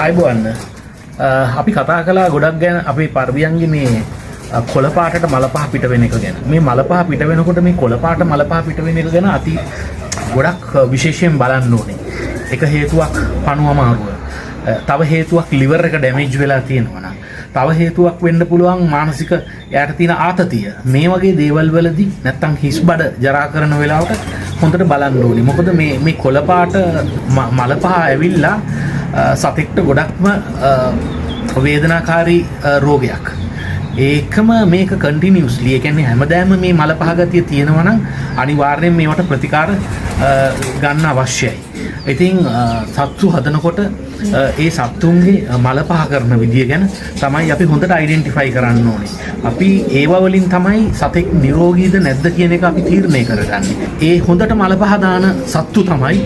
ආයිබෝන්න අපි කතා කළා ගොඩක් ගැන අපේ පර්වියන්ගේ මේ කොළ පාටට මල පහ පිට වෙන එක ගැන. මේ මල පහ පිට වෙනකොට මේ කොළ පාට මල පහ පිට වෙන එක ගැන අති ගොඩක් විශේෂයෙන් බලන්න ඕනේ. එක හේතුවක් පණුව අමාරුව. තව හේතුවක් liver එක damage වෙලා තියෙනවා නම්. තව හේතුවක් වෙන්න පුළුවන් මානසික යාට තියෙන ආතතිය. මේ වගේ දේවල් වලදී නැත්තම් හිස් බඩ ජරා කරන වෙලාවට හොඳට බලන්න ඕනේ. මොකද මේ කොළ පාට මල පහ ඇවිල්ලා සතෙක්ට ගොඩක්ම වේදනාකාරී රෝගයක්. ඒකම මේක කන්ටිනියස්ලි ඒ කියන්නේ හැමදාම මේ මල පහ ගතිය තියෙනවා නම් අනිවාර්යෙන් මේවට ප්‍රතිකාර ගන්න අවශ්‍යයි. ඉතින් සත්තු හදනකොට ඒ සත්තුන්ගේ මල පහ කරන විදිය ගැන තමයි අපි හොඳට අයිඩෙන්ටිෆයි කරන්න ඕනේ. අපි ඒව වලින් තමයි සතෙක් නිරෝගීද නැද්ද කියන එක අපි තීරණය කරගන්නේ. ඒ හොඳට මල පහ දාන සත්තු තමයි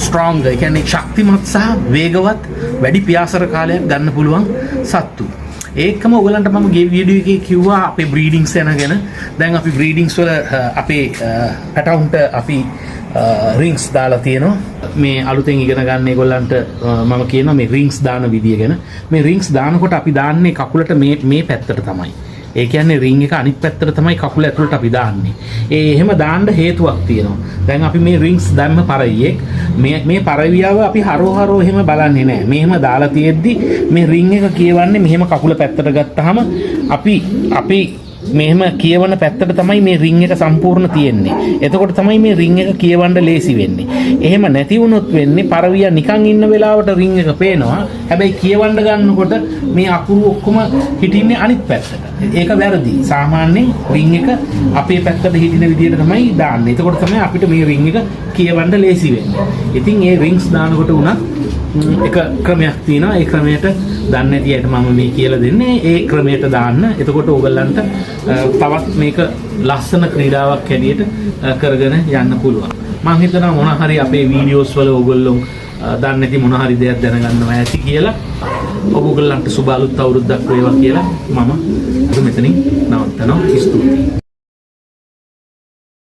ස්ට්‍රෝංග්. ඒ කියන්නේ ශක්තිමත් සහ වේගවත් වැඩි පියාසර කාලයක් ගන්න පුළුවන් සත්තු. ඒකම ඔයගලන්ට මම ගේ වීඩියෝ එකේ කිව්වා අපේ බ්‍රීඩින්ග්ස් යනගෙන. දැන් අපි බ්‍රීඩින්ග්ස් වල අපේ පැටවුන්ට අපි රින්ග්ස් දාලා තියෙනවා. මේ අලුතෙන් ඉගෙන ගන්න ඒගොල්ලන්ට මම කියනවා මේ රින්ග්ස් දාන විදිය ගැන. මේ රින්ග්ස් දානකොට අපි දාන්නේ කකුලට මේ පැත්තට තමයි. ඒ කියන්නේ රින් එක අනිත් පැත්තට තමයි කකුල ඇතුළට අපි දාන්නේ. එහෙම දාන්න හේතුවක් තියෙනවා. දැන් අපි මේ රින්ග්ස් දැම්ම පරවියෙක් මේ පරවියාව අපි හරෝ එහෙම බලන්නේ නැහැ. මෙහෙම දාලා තියෙද්දි මේ රින් එක කියවන්නේ මෙහෙම කකුල පැත්තට ගත්තාම අපි මෙහෙම කියවන පැත්තට තමයි මේ රින් එක සම්පූර්ණ තියෙන්නේ. එතකොට තමයි මේ රින් එක කියවන්න ලේසි වෙන්නේ. එහෙම නැති වුණොත් වෙන්නේ පරවිය නිකන් ඉන්න වෙලාවට රින් එක පේනවා. හැබැයි කියවන්න ගන්නකොට මේ අකුරු ඔක්කොම හිටින්නේ අනිත් පැත්තට. ඒක වැරදි. සාමාන්‍යයෙන් රින් එක අපේ පැත්තට හිටින විදිහට තමයි දාන්නේ. එතකොට තමයි අපිට මේ රින් එක කියවන්න ලේසි වෙන්නේ. ඉතින් මේ රින්ග්ස් දානකොට උනත් එක ක්‍රමයක් තියෙනවා. ඒ ක්‍රමයට දන්නේ නැති අයට මම මේ කියලා දෙන්නේ. ඒ ක්‍රමයට දාන්න. එතකොට ඕගොල්ලන්ට තවත් මේක ලස්සන ක්‍රීඩාවක් හැටියට කරගෙන යන්න පුළුවන්. මම හිතනවා මොන හරි අපේ වීඩියෝස් වල ඕගොල්ලෝ දන්නේ නැති මොන හරි දෙයක් දැනගන්නවා ඇති කියලා. ඔයගොල්ලන්ට සුබ අලුත් අවුරුද්දක් වේවා කියලා මම මෙතනින් නවත්තනවා. ස්තුතියි.